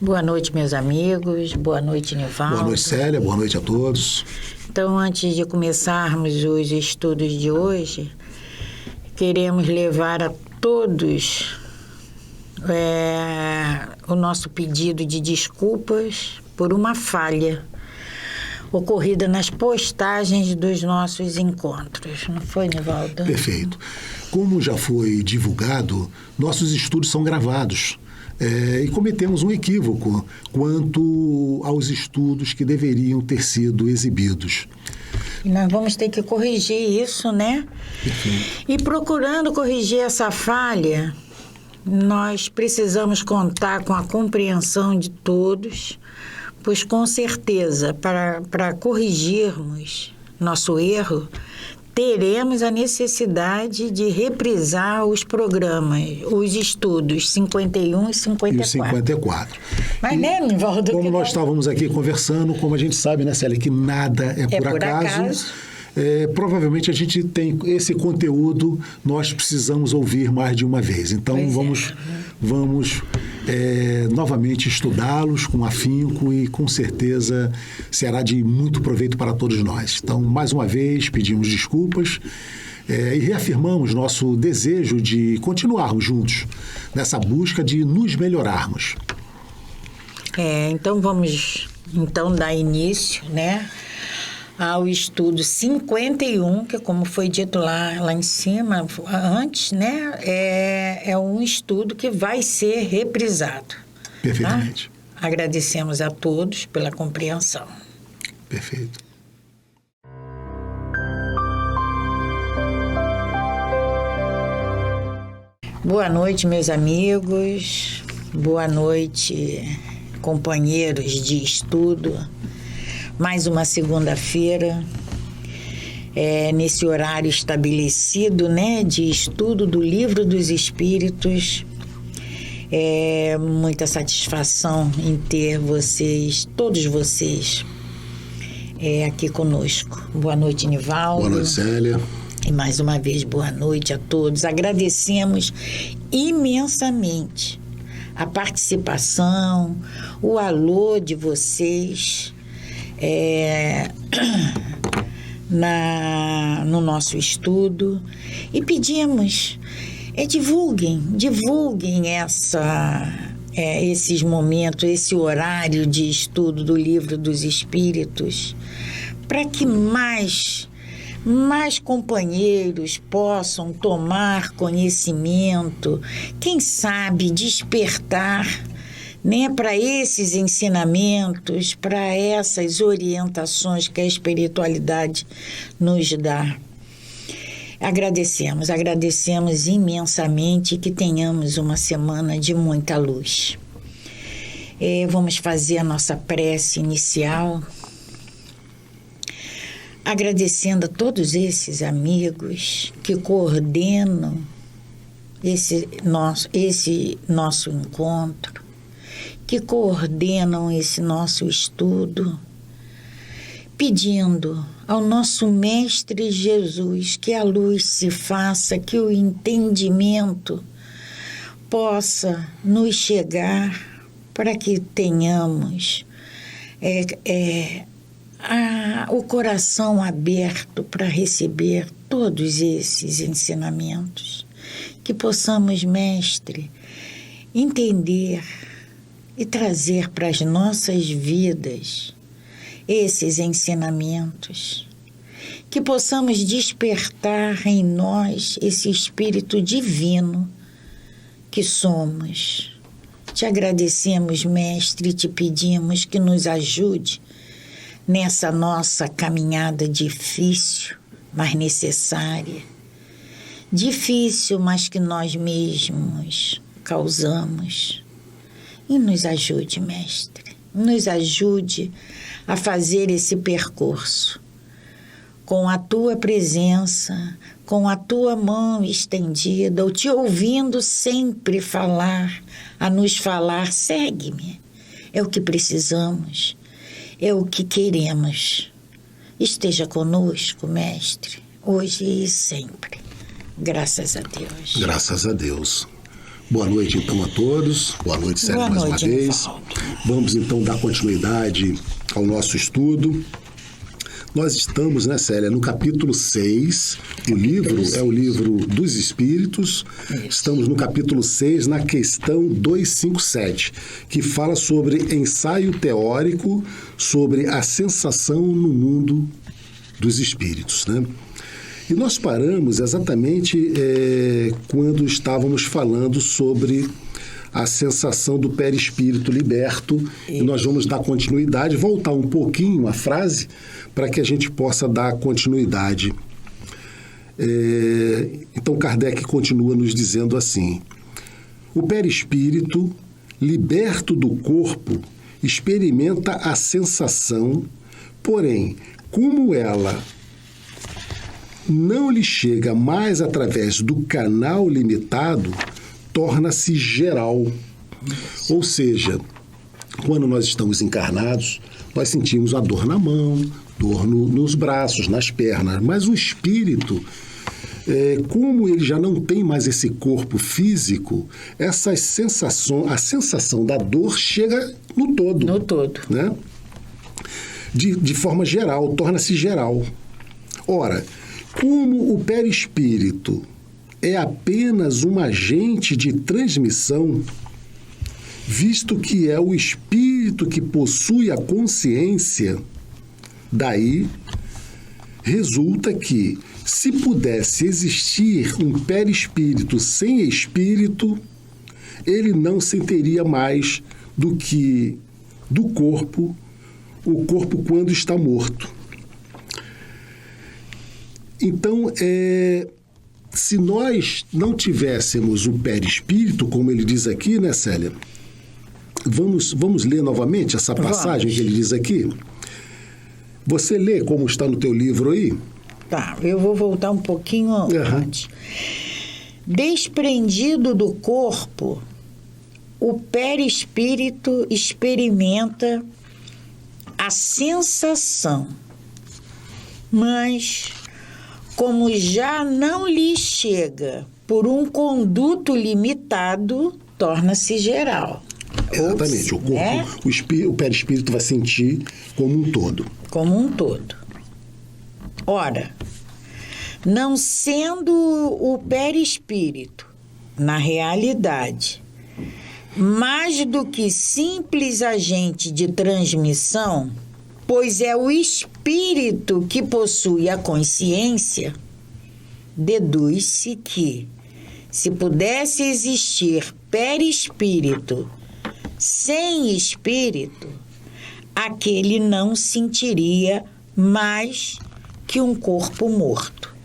Boa noite, meus amigos. Boa noite, Nivaldo. Boa noite, Célia. Boa noite a todos. Então, antes de começarmos os estudos de hoje, queremos levar a todos o nosso pedido de desculpas por uma falha ocorrida nas postagens dos nossos encontros. Não foi, Nivaldo? Perfeito. Como já foi divulgado, nossos estudos são gravados. E cometemos um equívoco quanto aos estudos que deveriam ter sido exibidos. E nós vamos ter que corrigir isso, né? Perfeito. E procurando corrigir essa falha, nós precisamos contar com a compreensão de todos, pois com certeza, para corrigirmos nosso erro, teremos a necessidade de reprisar os programas, os estudos 51 e 54. E o 54. Mas, né, Nivaldo? Como nós estávamos aqui conversando, como a gente sabe, né, Célia, que nada é por acaso. Provavelmente a gente tem esse conteúdo, nós precisamos ouvir mais de uma vez. Então, vamos novamente estudá-los com afinco e, com certeza, será de muito proveito para todos nós. Então, mais uma vez, pedimos desculpas e reafirmamos nosso desejo de continuarmos juntos nessa busca de nos melhorarmos. Então, vamos dar início, né, ao estudo 51, que como foi dito lá em cima, antes, né, é um estudo que vai ser reprisado. Perfeitamente. Tá? Agradecemos a todos pela compreensão. Perfeito. Boa noite, meus amigos. Boa noite, companheiros de estudo. Mais uma segunda-feira, nesse horário estabelecido, né, de estudo do Livro dos Espíritos. Muita satisfação em ter vocês, todos vocês, aqui conosco. Boa noite, Nivaldo. Boa noite, Célia. E mais uma vez, boa noite a todos. Agradecemos imensamente a participação, o alô de vocês no nosso estudo, e pedimos, divulguem esses momentos, esse horário de estudo do Livro dos Espíritos, para que mais companheiros possam tomar conhecimento, quem sabe despertar, né, para esses ensinamentos, para essas orientações que a espiritualidade nos dá. Agradecemos imensamente, que tenhamos uma semana de muita luz. Vamos fazer a nossa prece inicial, agradecendo a todos esses amigos que coordenam esse nosso encontro, que coordenam esse nosso estudo, pedindo ao nosso Mestre Jesus que a luz se faça, que o entendimento possa nos chegar, para que tenhamos o coração aberto para receber todos esses ensinamentos, que possamos, Mestre, entender e trazer para as nossas vidas esses ensinamentos, que possamos despertar em nós esse espírito divino que somos. Te agradecemos, Mestre, e te pedimos que nos ajude nessa nossa caminhada difícil, mas necessária. Difícil, mas que nós mesmos causamos. E nos ajude, Mestre, nos ajude a fazer esse percurso com a Tua presença, com a Tua mão estendida, ou te ouvindo sempre falar, a nos falar, segue-me. É o que precisamos, é o que queremos. Esteja conosco, Mestre, hoje e sempre. Graças a Deus. Graças a Deus. Boa noite, então, a todos. Boa noite, Célia, mais uma vez. Vamos, então, dar continuidade ao nosso estudo. Nós estamos, né, Célia, no capítulo 6. O livro é o livro dos Espíritos. Estamos no capítulo 6, na questão 257, que fala sobre ensaio teórico sobre a sensação no mundo dos espíritos, né? E nós paramos exatamente quando estávamos falando sobre a sensação do perispírito liberto. E nós vamos dar continuidade, voltar um pouquinho a frase para que a gente possa dar continuidade. Então, Kardec continua nos dizendo assim: o perispírito, liberto do corpo, experimenta a sensação, porém, como ela não lhe chega mais através do canal limitado, torna-se geral. Ou seja, quando nós estamos encarnados, nós sentimos a dor na mão, dor nos braços, nas pernas, mas o espírito, como ele já não tem mais esse corpo físico, a sensação da dor chega no todo. No todo. Né? De forma geral, torna-se geral. Ora, como o perispírito é apenas um agente de transmissão, visto que é o espírito que possui a consciência, daí resulta que, se pudesse existir um perispírito sem espírito, ele não sentiria mais do que do corpo, o corpo quando está morto. Então, se nós não tivéssemos o perispírito, como ele diz aqui, né, Célia? Vamos ler novamente essa passagem que ele diz aqui? Você lê como está no teu livro aí? Tá, eu vou voltar um pouquinho antes. Desprendido do corpo, o perispírito experimenta a sensação, mas como já não lhe chega por um conduto limitado, torna-se geral. Exatamente. O corpo, o perispírito vai sentir como um todo. Como um todo. Ora, não sendo o perispírito, na realidade, mais do que simples agente de transmissão, pois é o espírito que possui a consciência, deduz-se que, se pudesse existir perispírito sem espírito, aquele não sentiria mais que um corpo morto.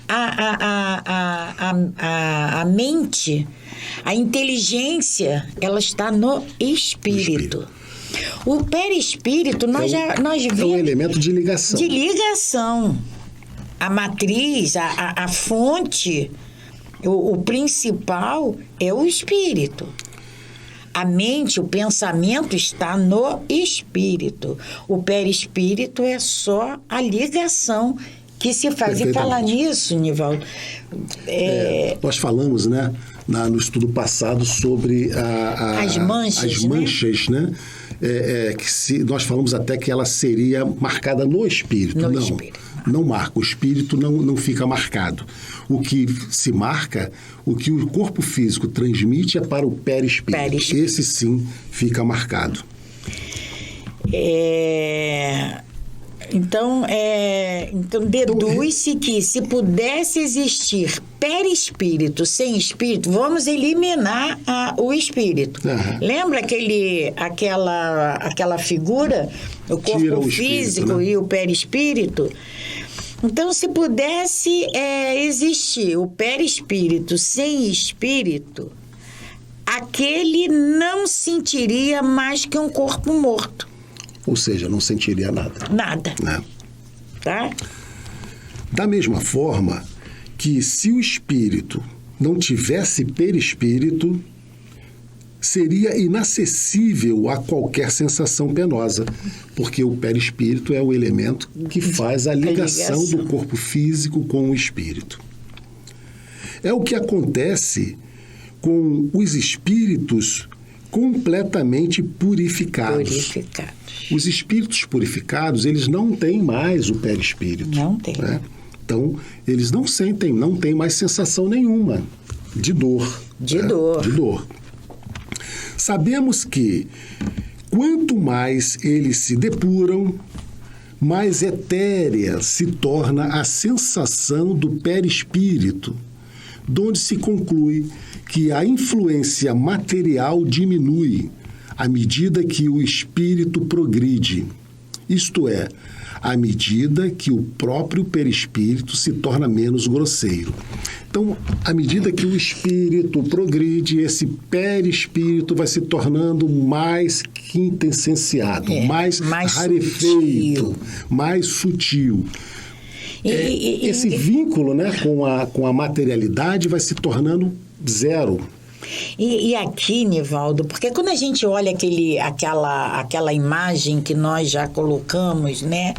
A mente, a inteligência, ela está no espírito. O perispírito, nós vimos... É um elemento de ligação. De ligação. A matriz, a fonte, o principal é o espírito. A mente, o pensamento está no espírito. O perispírito é só a ligação que se faz. E falar nisso, Nivaldo... nós falamos, né, no estudo passado sobre as manchas, né? Nós falamos até que ela seria marcada no espírito. Não marca. O espírito não fica marcado. O que se marca, o que o corpo físico transmite é para o perispírito. Esse sim fica marcado. Então deduz-se que, se pudesse existir perispírito sem espírito, vamos eliminar o espírito. Lembra aquela figura, o corpo físico, né? E o perispírito? Então, se pudesse existir o perispírito sem espírito, aquele não sentiria mais que um corpo morto. Ou seja, não sentiria nada. Nada. Né? Tá? Da mesma forma que, se o espírito não tivesse perispírito, seria inacessível a qualquer sensação penosa, porque o perispírito é o elemento que faz a ligação do corpo físico com o espírito. É o que acontece com os espíritos completamente purificados. Os espíritos purificados, eles não têm mais o perispírito. Não tem. Né? Então, eles não sentem, não têm mais sensação nenhuma de dor. De dor. Sabemos que quanto mais eles se depuram, mais etérea se torna a sensação do perispírito, donde se conclui que a influência material diminui à medida que o espírito progride. Isto é, à medida que o próprio perispírito se torna menos grosseiro. Então, à medida que o espírito progride, esse perispírito vai se tornando mais quintessenciado, mais rarefeito, mais sutil. Esse vínculo, né, com a materialidade vai se tornando zero. E aqui, Nivaldo, porque quando a gente olha aquela imagem que nós já colocamos, né,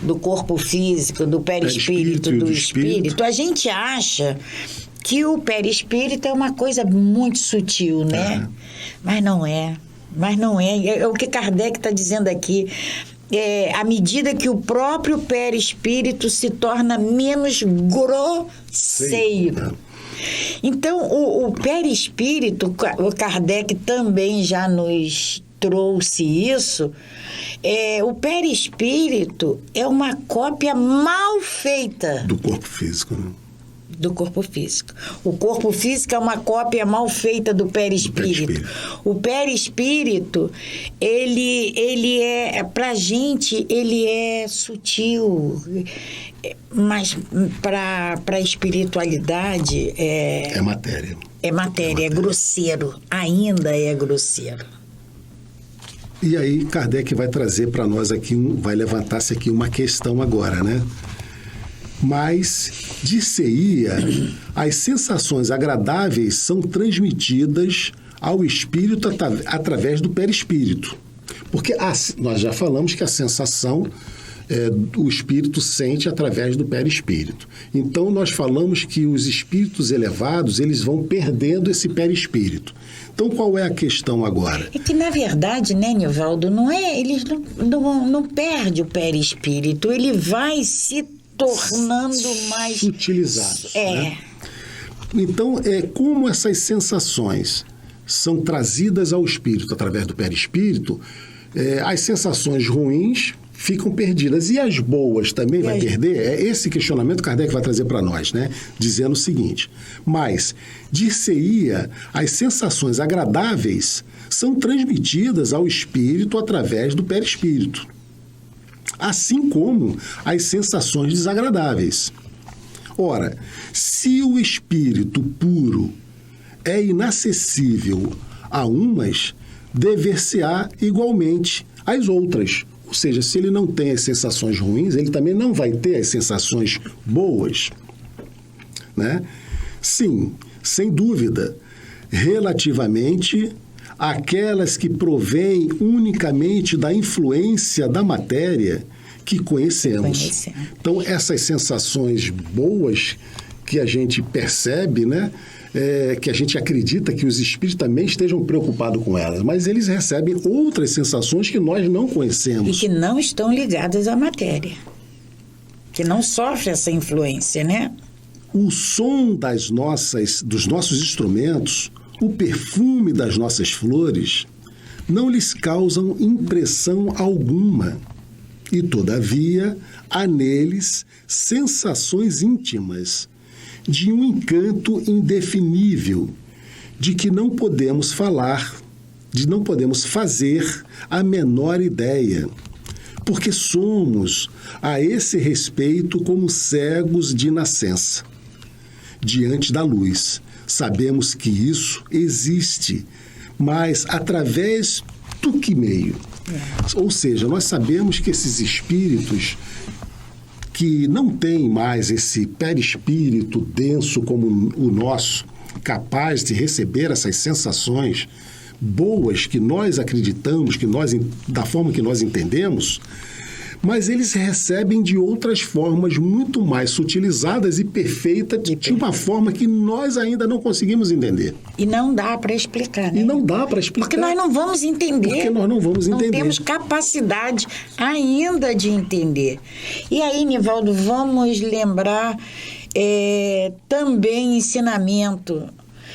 do corpo físico, do perispírito, do espírito, a gente acha que o perispírito é uma coisa muito sutil, né? Mas não é. É o que Kardec está dizendo aqui. À medida que o próprio perispírito se torna menos grosseiro. Então, o perispírito, o Kardec também já nos trouxe isso, o perispírito é uma cópia mal feita do corpo físico, né? Do corpo físico. O corpo físico é uma cópia mal feita do perispírito. O perispírito, ele é, pra gente, ele é sutil, mas para a espiritualidade é matéria. É matéria, é grosseiro, ainda é grosseiro. E aí Kardec vai trazer para nós aqui, vai levantar-se aqui uma questão agora, né? Mas, dir-se-ia, as sensações agradáveis são transmitidas ao espírito através do perispírito. Porque nós já falamos que a sensação o espírito sente através do perispírito. Então, nós falamos que os espíritos elevados, eles vão perdendo esse perispírito. Então, qual é a questão agora? É que, na verdade, né, Nivaldo, eles não perdem o perispírito, ele vai se tornando mais utilizado. Né? Então, como essas sensações são trazidas ao espírito através do perispírito, as sensações ruins ficam perdidas. E as boas também vai perder? É esse questionamento que Kardec vai trazer para nós, né? Dizendo o seguinte: mas, dir-se-ia, as sensações agradáveis são transmitidas ao espírito através do perispírito, assim como as sensações desagradáveis. Ora, se o espírito puro é inacessível a umas, dever-se-á igualmente às outras. Ou seja, se ele não tem as sensações ruins, ele também não vai ter as sensações boas. Né? Sim, sem dúvida, relativamente àquelas que provêm unicamente da influência da matéria que conhecemos. Então, essas sensações boas que a gente percebe, né? Que a gente acredita que os espíritos também estejam preocupados com elas, mas eles recebem outras sensações que nós não conhecemos. E que não estão ligadas à matéria, que não sofre essa influência, né? O som dos nossos instrumentos, o perfume das nossas flores, não lhes causam impressão alguma. E, todavia, há neles sensações íntimas, de um encanto indefinível, de que não podemos fazer a menor ideia, porque somos, a esse respeito, como cegos de nascença. Diante da luz, sabemos que isso existe, mas através do que meio? Ou seja, nós sabemos que esses espíritos que não têm mais esse perispírito denso como o nosso, capaz de receber essas sensações boas que nós acreditamos, da forma que nós entendemos, mas eles recebem de outras formas muito mais sutilizadas e perfeitas, de uma forma que nós ainda não conseguimos entender. E não dá para explicar, né? E não dá para explicar. Porque nós não vamos entender. Porque nós não vamos entender. Não temos capacidade ainda de entender. E aí, Nivaldo, vamos lembrar também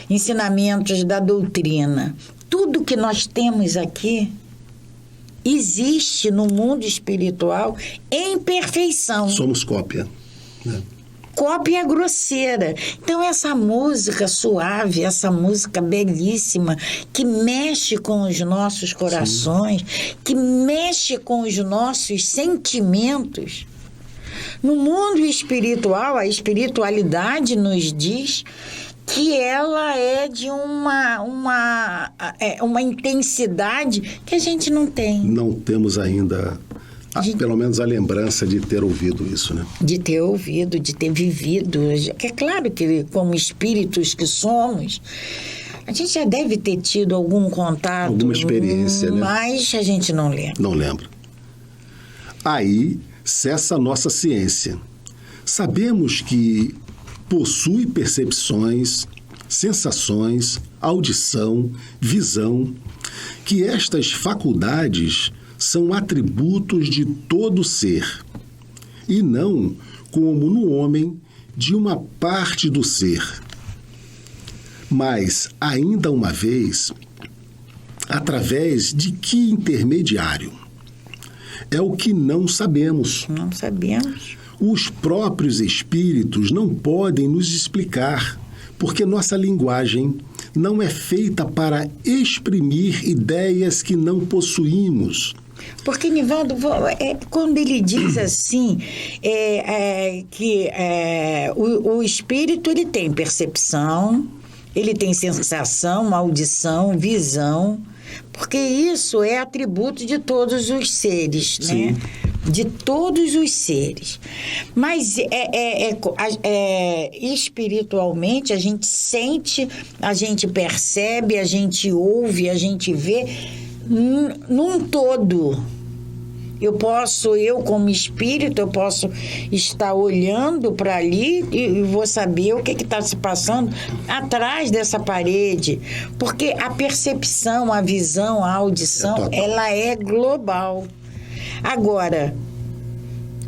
ensinamentos da doutrina. Tudo que nós temos aqui existe no mundo espiritual em perfeição. Somos cópia, né? Cópia grosseira. Então, essa música suave, essa música belíssima, que mexe com os nossos corações, sim, que mexe com os nossos sentimentos. No mundo espiritual, a espiritualidade nos diz que ela é de uma intensidade que a gente não tem. Não temos ainda, pelo menos a lembrança de ter ouvido isso, né? De ter ouvido, de ter vivido. É claro que, como espíritos que somos, a gente já deve ter tido algum contato. Alguma experiência, né? Mas a gente não lembra. Não lembra. Aí cessa a nossa ciência. Sabemos que possui percepções, sensações, audição, visão, que estas faculdades são atributos de todo ser, e não, como no homem, de uma parte do ser. Mas, ainda uma vez, através de que intermediário? É o que não sabemos. Não sabemos. Os próprios espíritos não podem nos explicar, porque nossa linguagem não é feita para exprimir ideias que não possuímos. Porque, Nivaldo, quando ele diz assim, que o espírito ele tem percepção, ele tem sensação, audição, visão, porque isso é atributo de todos os seres, né? De todos os seres. Mas espiritualmente a gente sente, a gente percebe, a gente ouve, a gente vê num todo. Eu como espírito, eu posso estar olhando para ali e vou saber o que está se passando atrás dessa parede. Porque a percepção, a visão, a audição, ela é global. Agora,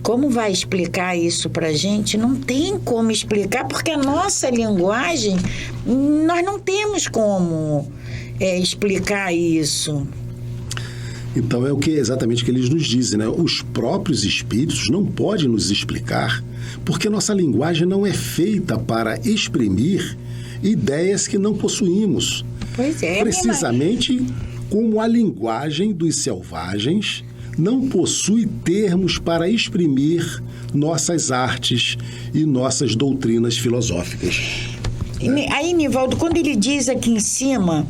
como vai explicar isso para a gente? Não tem como explicar, porque a nossa linguagem, nós não temos como explicar isso. Então, é exatamente o que eles nos dizem, né? Os próprios espíritos não podem nos explicar, porque nossa linguagem não é feita para exprimir ideias que não possuímos. Pois é. Precisamente como a linguagem dos selvagens não possui termos para exprimir nossas artes e nossas doutrinas filosóficas. Aí, Nivaldo, quando ele diz aqui em cima,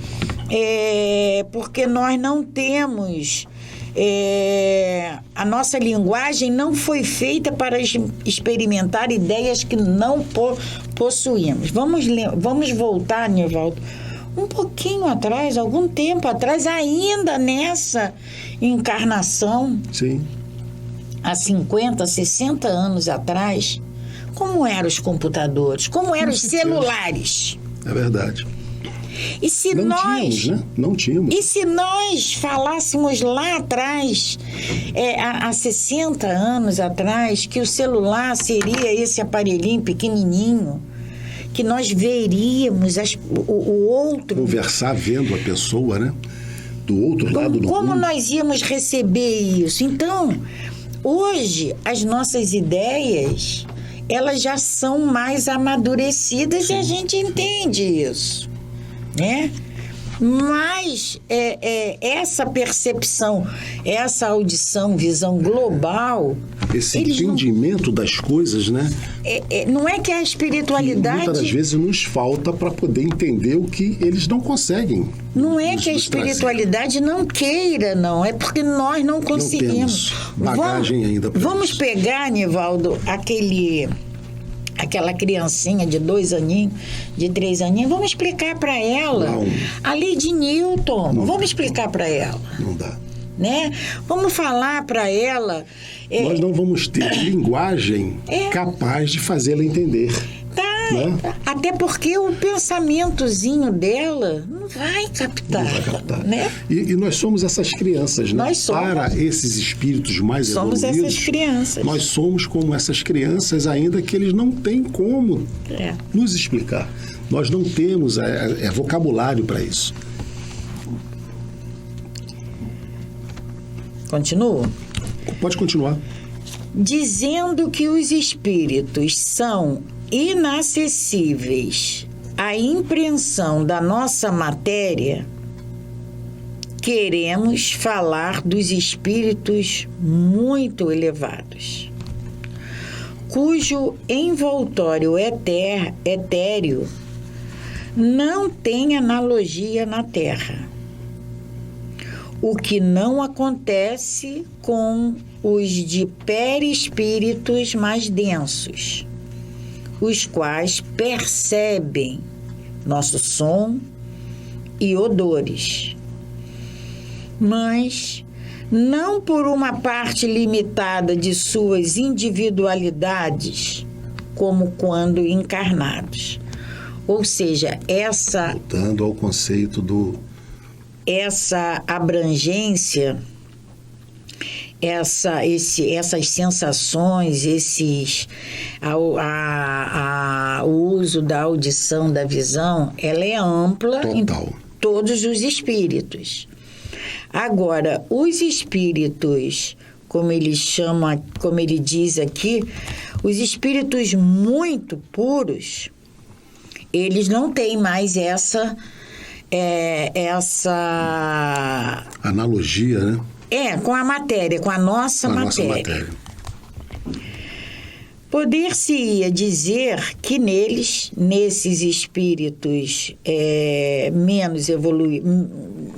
porque nós não temos... a nossa linguagem não foi feita para experimentar ideias que não possuímos. Vamos voltar, Nivaldo, um pouquinho atrás, algum tempo atrás, ainda nessa encarnação, sim, há 50, 60 anos atrás, como eram os computadores, como eram os celulares. É verdade. E se nós... tínhamos, né? Não tínhamos. E se nós falássemos lá atrás, há 60 anos atrás, que o celular seria esse aparelhinho pequenininho, que nós veríamos o outro... Conversar vendo a pessoa, né? Do outro lado do mundo. Como nós íamos receber isso? Então, hoje, as nossas ideias, elas já são mais amadurecidas. Sim. E a gente entende isso, né? Mas essa percepção, essa audição, visão global... Esse entendimento das coisas, né? Não é que a espiritualidade... Que muitas das vezes nos falta para poder entender o que eles não conseguem. Não é que a espiritualidade não queira, não. É porque nós não conseguimos. Não temos bagagem ainda para Vamos isso. pegar, Nivaldo, aquela criancinha de 2 aninhos, de 3 aninhos, vamos explicar para ela. Não. A lei de Newton, Não. Vamos explicar para ela. Não dá. né? Vamos falar para ela... Nós não vamos ter linguagem capaz de fazê-la entender. Né? Até porque o pensamentozinho dela não vai captar. Não vai captar. Né? E nós somos essas crianças, né? Nós somos. Para esses espíritos mais somos evoluídos, essas crianças. Nós somos como essas crianças, ainda que eles não têm como nos explicar. Nós não temos vocabulário para isso. Continuo? Pode continuar. Dizendo que os espíritos são inacessíveis à impressão da nossa matéria, queremos falar dos espíritos muito elevados, cujo envoltório etéreo não tem analogia na Terra, o que não acontece com os de perispíritos mais densos, os quais percebem nosso som e odores, mas não por uma parte limitada de suas individualidades, como quando encarnados. Ou seja, voltando ao conceito essa abrangência, essas sensações, o uso da audição, da visão, ela é ampla em todos os espíritos. Agora, os espíritos, como ele diz aqui, os espíritos muito puros, eles não têm mais essa analogia, né? Com a matéria, com a nossa matéria. Poder-se-ia dizer que nesses espíritos menos evoluídos,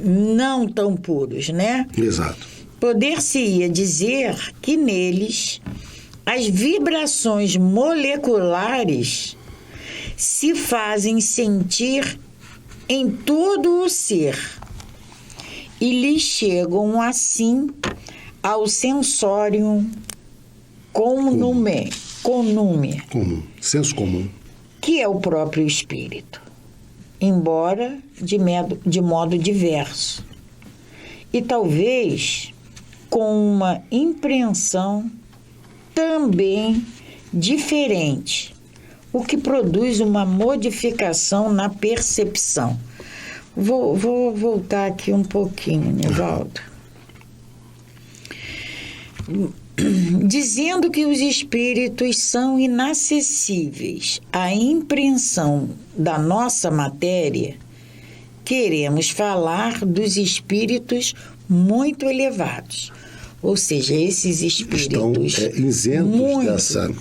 não tão puros, né? Exato. Poder-se-ia dizer que neles as vibrações moleculares se fazem sentir em todo o ser e lhes chegam assim ao sensorium comum, senso comum, que é o próprio espírito, embora de modo diverso e talvez com uma impressão também diferente, o que produz uma modificação na percepção. Vou voltar aqui um pouquinho, Nivaldo. Dizendo que os espíritos são inacessíveis à impressão da nossa matéria, queremos falar dos espíritos muito elevados. Ou seja, esses espíritos estão isentos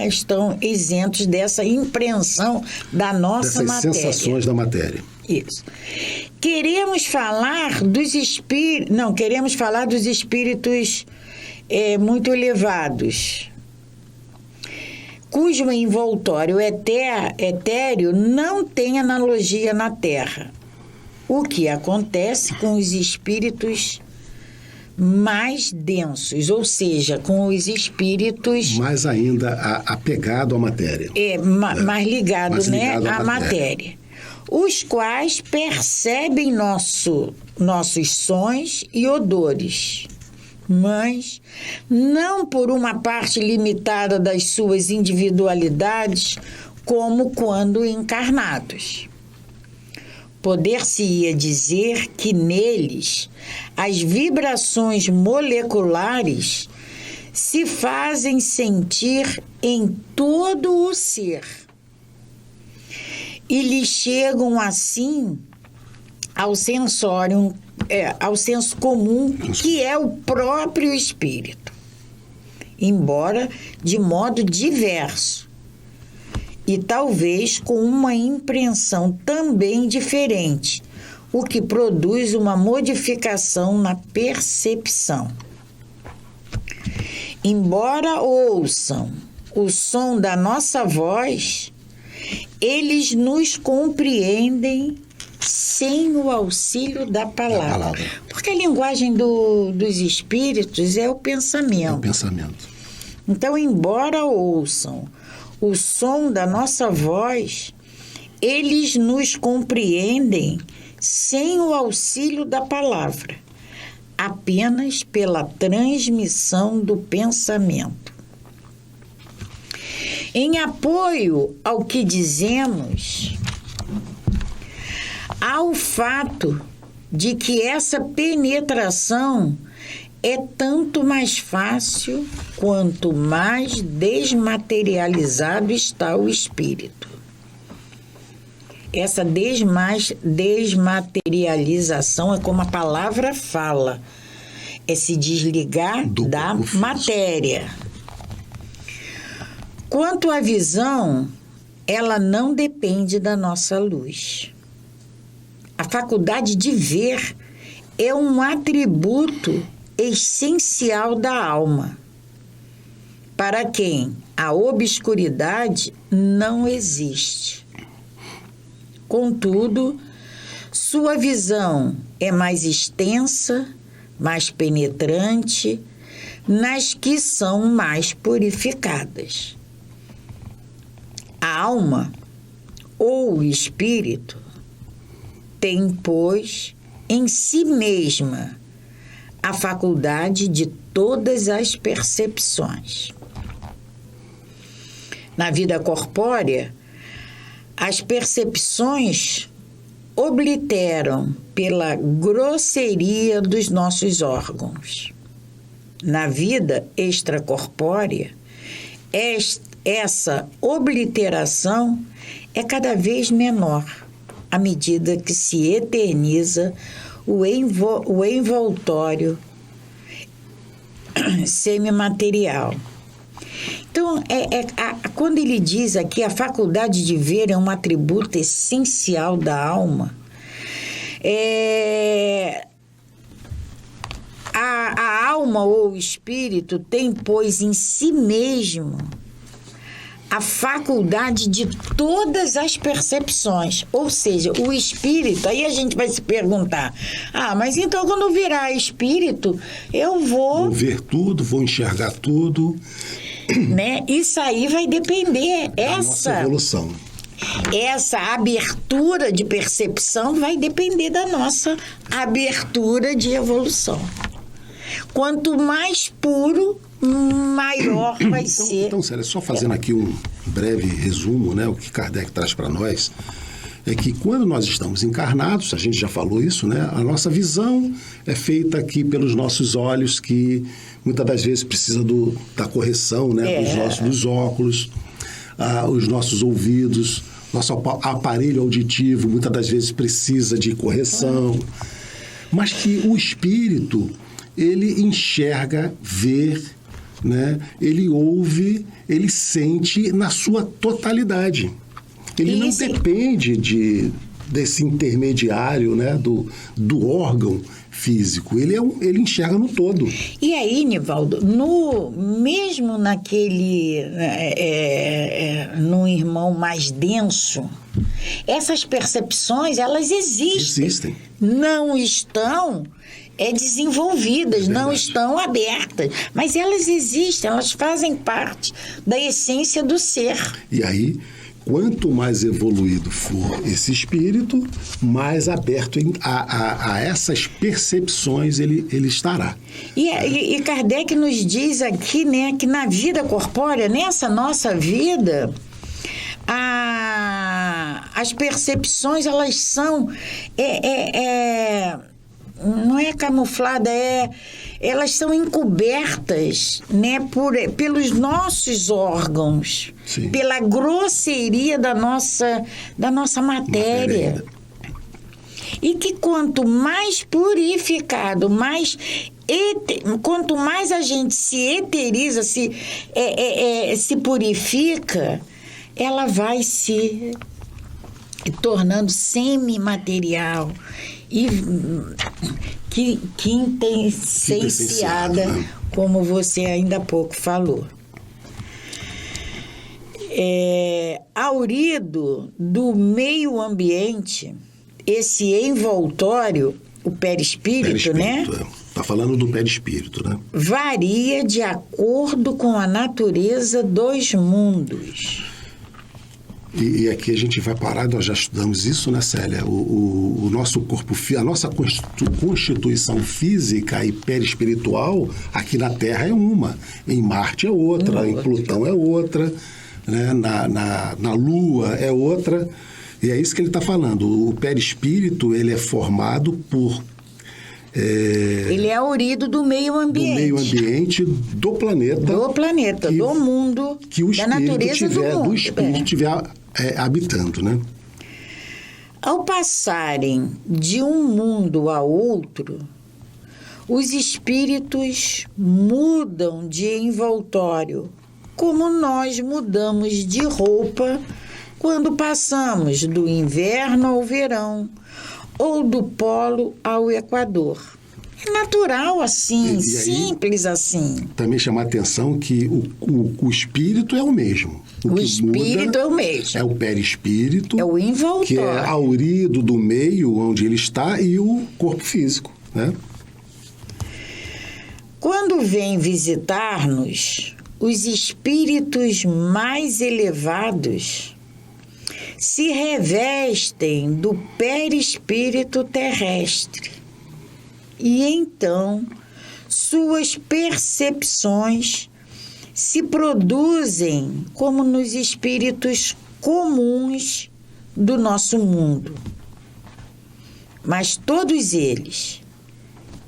estão isentos dessa impressão da nossa matéria. Dessas sensações da matéria. Isso. Queremos falar dos espíritos muito elevados, cujo envoltório etéreo não tem analogia na Terra, o que acontece com os espíritos mais densos, ou seja, com os espíritos... Mais ainda apegado à matéria. Mais ligado, à matéria. Os quais percebem nossos sons e odores, mas não por uma parte limitada das suas individualidades, como quando encarnados. Poder-se-ia dizer que neles as vibrações moleculares se fazem sentir em todo o ser e lhe chegam assim ao sensorium, ao senso comum, que é o próprio espírito, embora de modo diverso e talvez com uma impressão também diferente, o que produz uma modificação na percepção. Embora ouçam o som da nossa voz, eles nos compreendem sem o auxílio da palavra. Porque a linguagem dos espíritos é o pensamento. É o pensamento. Então, embora ouçam o som da nossa voz, eles nos compreendem sem o auxílio da palavra, apenas pela transmissão do pensamento. Em apoio ao que dizemos, há o fato de que essa penetração é tanto mais fácil quanto mais desmaterializado está o espírito. Essa desmaterialização é como a palavra fala, é se desligar da matéria. Quanto à visão, ela não depende da nossa luz. A faculdade de ver é um atributo essencial da alma, para quem a obscuridade não existe. Contudo, sua visão é mais extensa, mais penetrante, nas que são mais purificadas. A alma, ou o espírito, tem, pois, em si mesma a faculdade de todas as percepções. Na vida corpórea, as percepções obliteram pela grosseria dos nossos órgãos. Na vida extracorpórea, essa obliteração é cada vez menor à medida que se eterniza o envoltório semimaterial. Então, quando ele diz aqui a faculdade de ver é um atributo essencial da alma, a alma ou o espírito tem, pois, em si mesmo a faculdade de todas as percepções. Ou seja, o espírito, aí a gente vai se perguntar, mas então quando eu virar espírito, eu vou ver tudo, vou enxergar tudo. Né? Isso aí vai depender. Nossa evolução. Essa abertura de percepção vai depender da nossa abertura de evolução. Quanto mais puro, maior vai ser. Então, Célia, só fazendo aqui um breve resumo, né? O que Kardec traz para nós é que quando nós estamos encarnados, a gente já falou isso, né? A nossa visão é feita aqui pelos nossos olhos, que muitas das vezes precisa da correção, né? Dos óculos, os nossos ouvidos, nosso aparelho auditivo muitas das vezes precisa de correção, mas que o espírito, ele enxerga, vê, né? Ele ouve, ele sente na sua totalidade. Ele não depende desse intermediário, né? do órgão físico. Ele enxerga no todo. E aí, Nivaldo, mesmo naquele num irmão mais denso, essas percepções, elas existem. Não estão desenvolvidas, não estão abertas, mas elas existem, elas fazem parte da essência do ser. E aí, quanto mais evoluído for esse espírito, mais aberto a essas percepções ele estará. E Kardec nos diz aqui, né, que na vida corpórea, nessa nossa vida, as percepções, elas são não é camuflada, elas são encobertas, né, pelos nossos órgãos. Sim. Pela grosseria da nossa matéria. E que quanto mais purificado, quanto mais a gente se eteriza, se purifica, ela vai se tornando semimaterial e que intenssenciada, como você ainda há pouco falou. Aurido do meio ambiente, esse envoltório, o perispírito, né? Está falando do perispírito, né? Varia de acordo com a natureza dos mundos. E aqui a gente vai parar, nós já estudamos isso, né, Célia? O nosso corpo, a nossa constituição física e perispiritual aqui na Terra é uma, em Marte é outra, em Plutão é outra, né? na Lua é outra. E é isso que ele está falando. O perispírito, ele é formado por... ele é aurido do meio ambiente. Do meio ambiente do planeta. Do planeta, do mundo, que o da natureza do mundo. Do espírito estiver habitando, né? Ao passarem de um mundo a outro, os espíritos mudam de envoltório, como nós mudamos de roupa quando passamos do inverno ao verão, ou do polo ao Equador. É natural assim, simples assim. Também chamar a atenção que o espírito é o mesmo. O espírito é o mesmo. É o perispírito. É o envoltório. Que é aurido do meio onde ele está e o corpo físico, né? Quando vêm visitar-nos, os espíritos mais elevados se revestem do perispírito terrestre e então suas percepções se produzem como nos espíritos comuns do nosso mundo. Mas todos eles,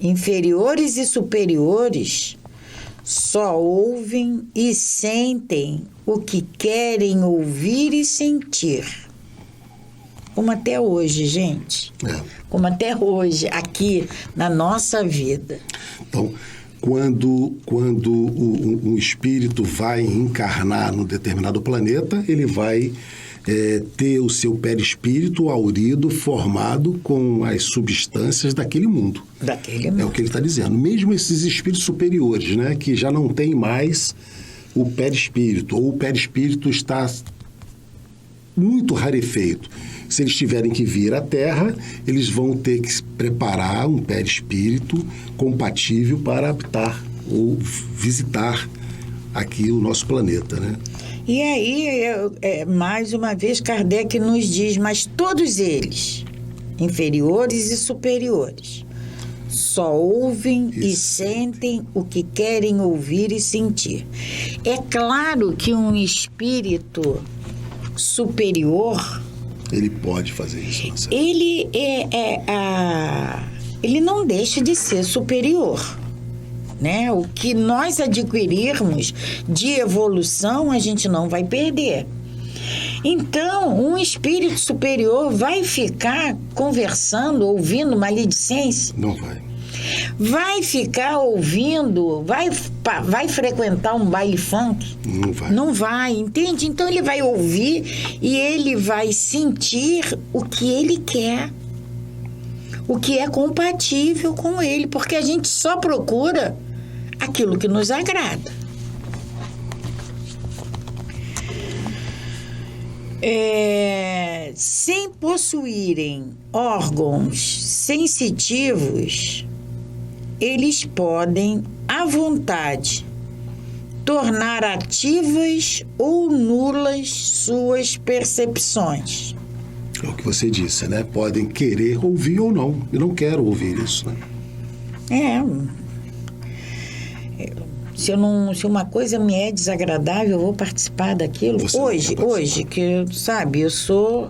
inferiores e superiores, só ouvem e sentem o que querem ouvir e sentir. Como até hoje, gente. Como até hoje, aqui na nossa vida. Então, quando um espírito vai encarnar num determinado planeta, ele vai ter o seu perispírito aurido, formado com as substâncias daquele mundo. É o que ele está dizendo. Mesmo esses espíritos superiores, né, que já não tem mais o perispírito, ou o perispírito está muito rarefeito. Se eles tiverem que vir à Terra, eles vão ter que preparar um perispírito compatível para habitar ou visitar aqui o nosso planeta, né? E aí, mais uma vez, Kardec nos diz, mas todos eles, inferiores e superiores, só ouvem e sentem o que querem ouvir e sentir. É claro que um espírito superior... Ele pode fazer isso, não sei. Ele não deixa de ser superior, né? O que nós adquirirmos de evolução, a gente não vai perder. Então, um espírito superior vai ficar conversando, ouvindo maledicência? Não vai. Vai ficar ouvindo, vai frequentar um baile funk? Não vai. Não vai, entende? Então ele vai ouvir e ele vai sentir o que ele quer, o que é compatível com ele, porque a gente só procura aquilo que nos agrada. Sem possuírem órgãos sensitivos, eles podem, à vontade, tornar ativas ou nulas suas percepções. É o que você disse, né? Podem querer ouvir ou não. Eu não quero ouvir isso, né? Se uma coisa me é desagradável, eu vou participar daquilo. Hoje, que sabe, eu sou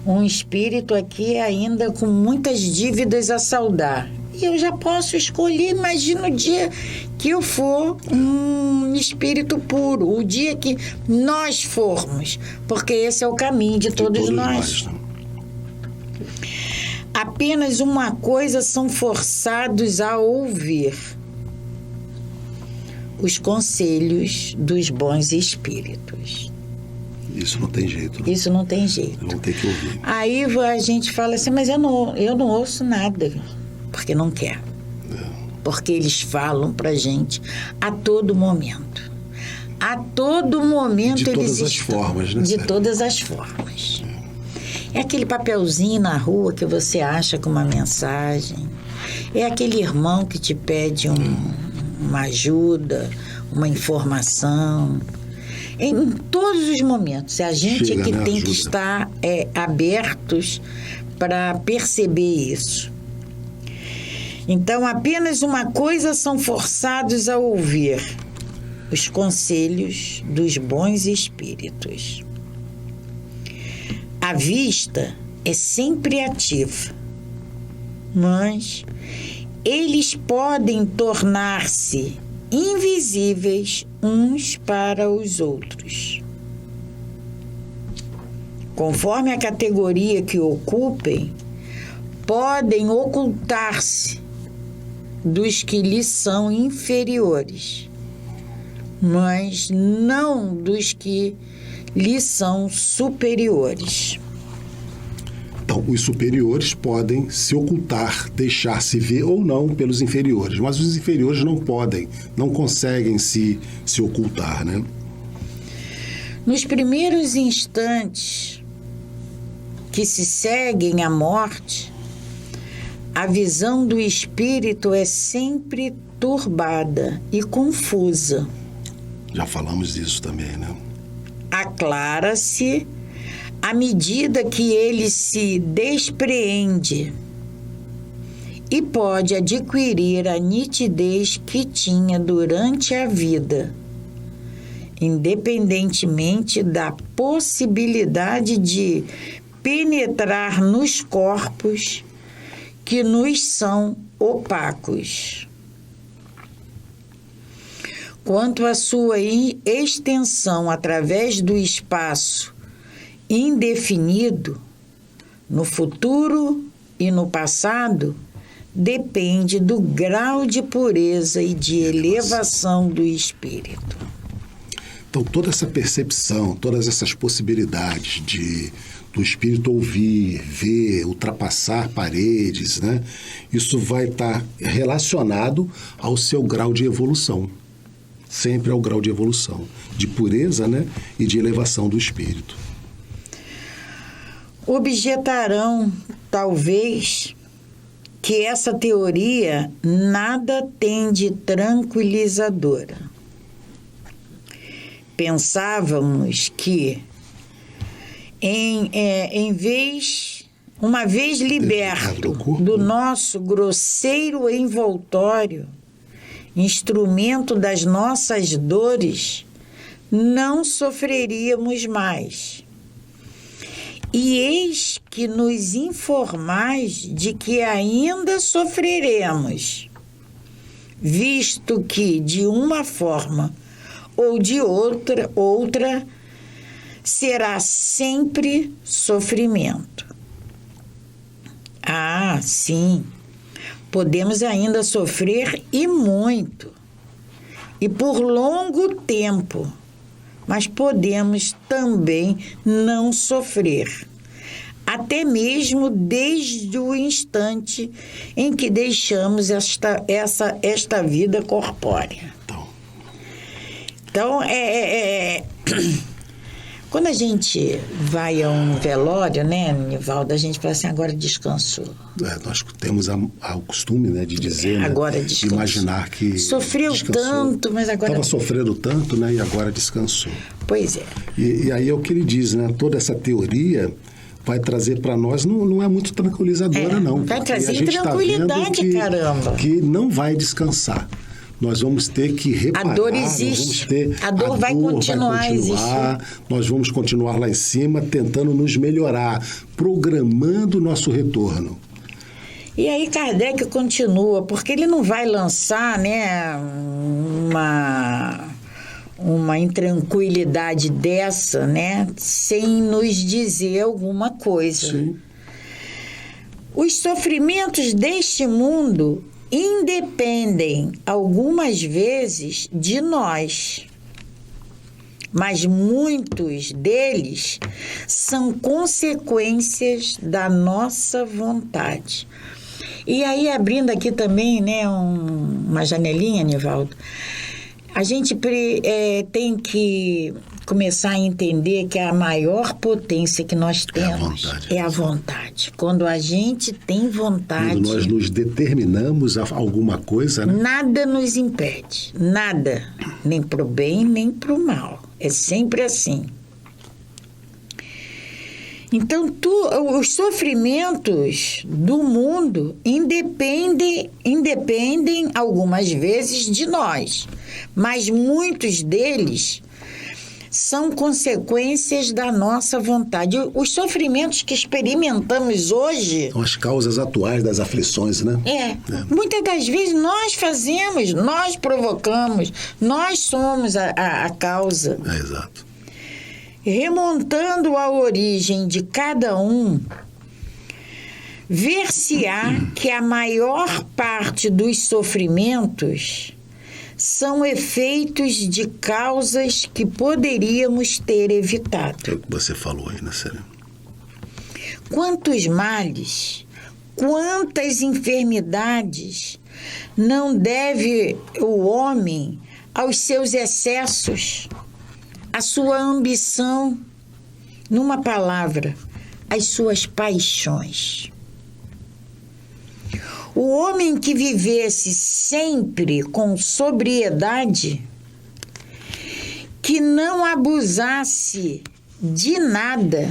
um espírito aqui ainda com muitas dívidas a saldar. E eu já posso escolher, imagina o dia que eu for um espírito puro, o dia que nós formos, porque esse é o caminho de todos nós. Apenas uma coisa são forçados a ouvir: os conselhos dos bons espíritos. Isso não tem jeito, né? Isso não tem jeito. Vão ter que ouvir. Aí a gente fala assim, mas eu não ouço nada, porque não quer. Porque eles falam pra gente a todo momento. A todo momento de eles todas as formas, né? De todas as formas. É aquele papelzinho na rua que você acha com uma mensagem. É aquele irmão que te pede uma ajuda, uma informação. Em todos os momentos. A gente é que tem que estar abertos para perceber isso. Então, apenas uma coisa são forçados a ouvir: os conselhos dos bons espíritos. A vista é sempre ativa, mas eles podem tornar-se invisíveis uns para os outros. Conforme a categoria que ocupem, podem ocultar-se dos que lhes são inferiores, mas não dos que lhes são superiores. Então, os superiores podem se ocultar, deixar-se ver ou não pelos inferiores, mas os inferiores não podem, não conseguem se ocultar, né? Nos primeiros instantes que se seguem à morte, a visão do espírito é sempre turbada e confusa. Já falamos disso também, né? Aclara-se à medida que ele se despreende e pode adquirir a nitidez que tinha durante a vida, independentemente da possibilidade de penetrar nos corpos que nos são opacos. Quanto à sua extensão através do espaço indefinido, no futuro e no passado, depende do grau de pureza e de elevação do espírito. Então, toda essa percepção, todas essas possibilidades do espírito ouvir, ver, ultrapassar paredes, né? Isso vai estar relacionado ao seu grau de evolução. Sempre ao grau de evolução, de pureza, né? E de elevação do espírito. Objetarão, talvez, que essa teoria nada tem de tranquilizadora. Pensávamos que, uma vez liberto do nosso grosseiro envoltório, instrumento das nossas dores, não sofreríamos mais. E eis que nos informais de que ainda sofreremos, visto que, de uma forma ou de outra será sempre sofrimento. Ah, sim, podemos ainda sofrer e muito, e por longo tempo, mas podemos também não sofrer, até mesmo desde o instante em que deixamos esta vida corpórea. Então, quando a gente vai a um velório, né, Nivaldo, a gente fala assim, agora descansou. Nós temos o costume, né, de dizer, agora né, descansou. Imaginar que sofreu descansou. Tanto, mas agora... Estava sofrendo tanto, né, e agora descansou. Pois é. E aí é o que ele diz, né, toda essa teoria vai trazer para nós, não é muito tranquilizadora, não. Vai trazer tranquilidade, caramba. Que não vai descansar. Nós vamos ter que reparar. A dor existe. A dor vai continuar a existir. Nós vamos continuar lá em cima, tentando nos melhorar, programando o nosso retorno. E aí Kardec continua, porque ele não vai lançar, né, uma intranquilidade dessa, né, sem nos dizer alguma coisa. Sim. Os sofrimentos deste mundo independem algumas vezes de nós, mas muitos deles são consequências da nossa vontade. E aí, abrindo aqui também, né, uma janelinha, Nivaldo, a gente tem que começar a entender que a maior potência que nós temos é a vontade. Quando a gente tem vontade... Quando nós nos determinamos a alguma coisa, né? Nada nos impede. Nada. Nem para o bem, nem para o mal. É sempre assim. Então, os sofrimentos do mundo independem algumas vezes de nós, mas muitos deles são consequências da nossa vontade. Os sofrimentos que experimentamos hoje... São as causas atuais das aflições, né? Muitas das vezes nós fazemos, nós provocamos, nós somos a causa. Exato. Remontando a origem de cada um, ver-se-á que a maior parte dos sofrimentos são efeitos de causas que poderíamos ter evitado. É o que você falou aí, né, Célia? Quantos males, quantas enfermidades não deve o homem aos seus excessos, à sua ambição, numa palavra, às suas paixões. O homem que vivesse sempre com sobriedade, que não abusasse de nada,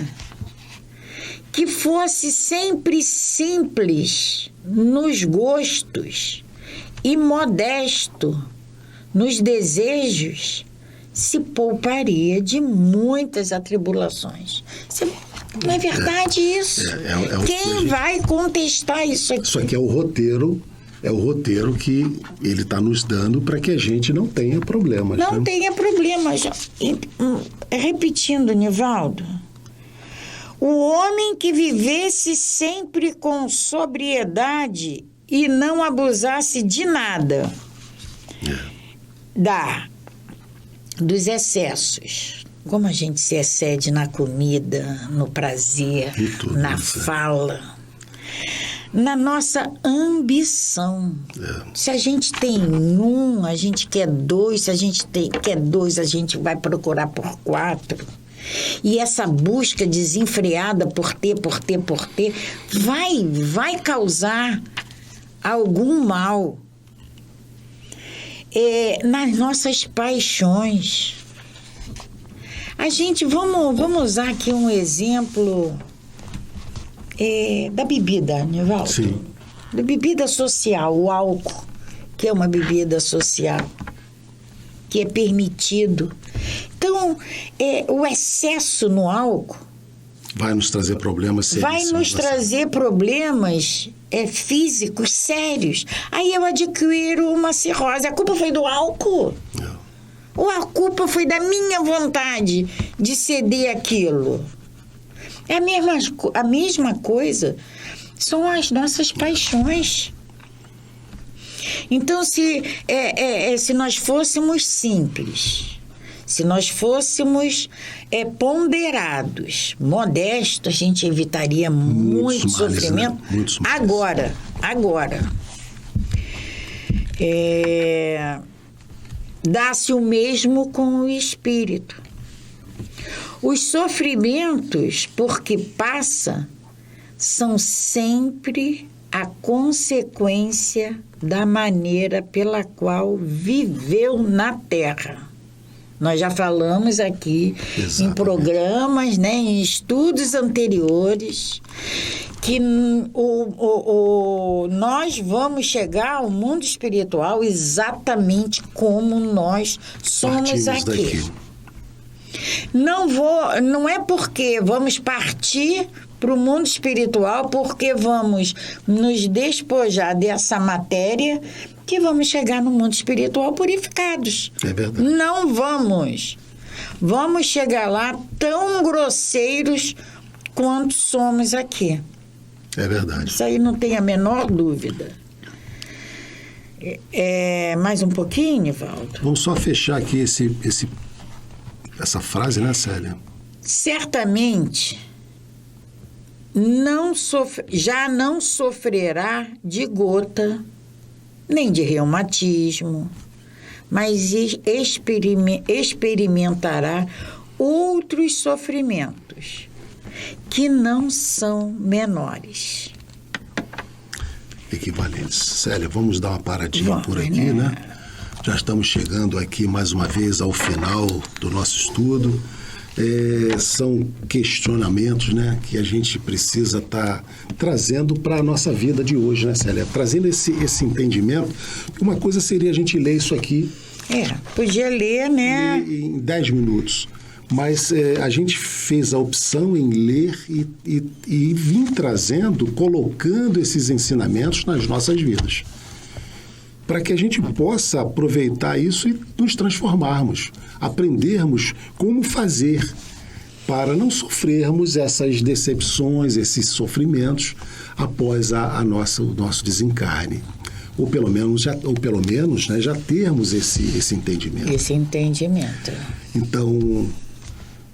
que fosse sempre simples nos gostos e modesto nos desejos, se pouparia de muitas atribulações. Não é verdade isso? Quem vai contestar isso aqui? Isso aqui é o roteiro que ele está nos dando para que a gente não tenha problemas. Não tenha problemas. Repetindo, Nivaldo, o homem que vivesse sempre com sobriedade e não abusasse de nada dos excessos. Como a gente se excede na comida, no prazer, na fala, na nossa ambição. Se a gente tem um, a gente quer dois. Se a gente quer dois, a gente vai procurar por 4. E essa busca desenfreada por ter, vai causar algum mal nas nossas paixões. A gente, vamos usar aqui um exemplo da bebida, Nivaldo. Sim. Da bebida social, o álcool, que é uma bebida social, que é permitido. Então, o excesso no álcool vai nos trazer problemas sérios. Vai nos trazer problemas físicos sérios. Aí eu adquiro uma cirrose. A culpa foi do álcool? Não. Ou a culpa foi da minha vontade de ceder aquilo? É a mesma coisa. São as nossas paixões. Então, se nós fôssemos simples, se nós fôssemos ponderados, modestos, a gente evitaria muito sofrimento. Né? Agora, dá-se o mesmo com o espírito. Os sofrimentos, porque passa, são sempre a consequência da maneira pela qual viveu na Terra. Nós já falamos aqui em programas, em estudos anteriores, que nós vamos chegar ao mundo espiritual exatamente como nós somos aqui. Não é porque vamos partir para o mundo espiritual, porque vamos nos despojar dessa matéria, que vamos chegar no mundo espiritual purificados. É verdade. Não vamos. Vamos chegar lá tão grosseiros quanto somos aqui. É verdade. Isso aí não tem a menor dúvida. Mais um pouquinho, Nivaldo? Vamos só fechar aqui essa frase, né, Célia? Certamente já não sofrerá de gota, nem de reumatismo, mas experimentará outros sofrimentos que não são menores. Equivalentes. Célia, vamos dar uma paradinha por aqui, né? Já estamos chegando aqui mais uma vez ao final do nosso estudo. São questionamentos, né, que a gente precisa estar trazendo para a nossa vida de hoje, né, Célia? Trazendo esse entendimento. Uma coisa seria a gente ler isso aqui. Podia ler, né? Em 10 minutos. Mas a gente fez a opção em ler e vir trazendo, colocando esses ensinamentos nas nossas vidas, para que a gente possa aproveitar isso e nos transformarmos, aprendermos como fazer para não sofrermos essas decepções, esses sofrimentos após o nosso desencarne. Ou pelo menos, né, já termos esse entendimento. Esse entendimento. Então,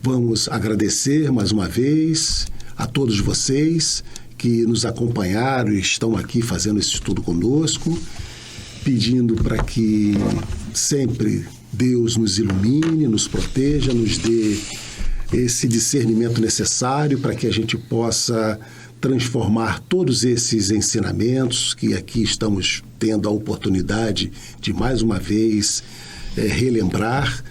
vamos agradecer mais uma vez a todos vocês que nos acompanharam e estão aqui fazendo esse estudo conosco, pedindo para que sempre Deus nos ilumine, nos proteja, nos dê esse discernimento necessário para que a gente possa transformar todos esses ensinamentos que aqui estamos tendo a oportunidade de mais uma vez relembrar,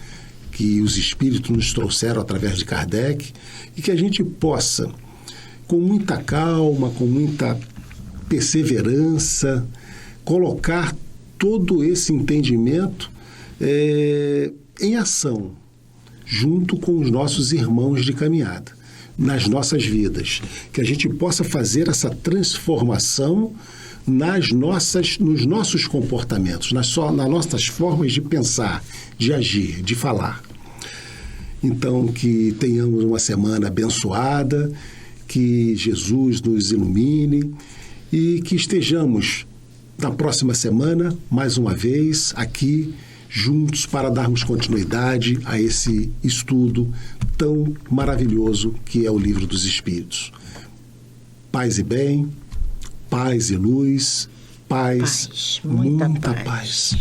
que os espíritos nos trouxeram através de Kardec, e que a gente possa, com muita calma, com muita perseverança, colocar todo esse entendimento em ação, junto com os nossos irmãos de caminhada, nas nossas vidas. Que a gente possa fazer essa transformação nos nossos comportamentos, nas nossas formas de pensar, de agir, de falar. Então, que tenhamos uma semana abençoada, que Jesus nos ilumine e que estejamos na próxima semana, mais uma vez, aqui, juntos para darmos continuidade a esse estudo tão maravilhoso que é o Livro dos Espíritos. Paz e bem, paz e luz, paz, muita paz.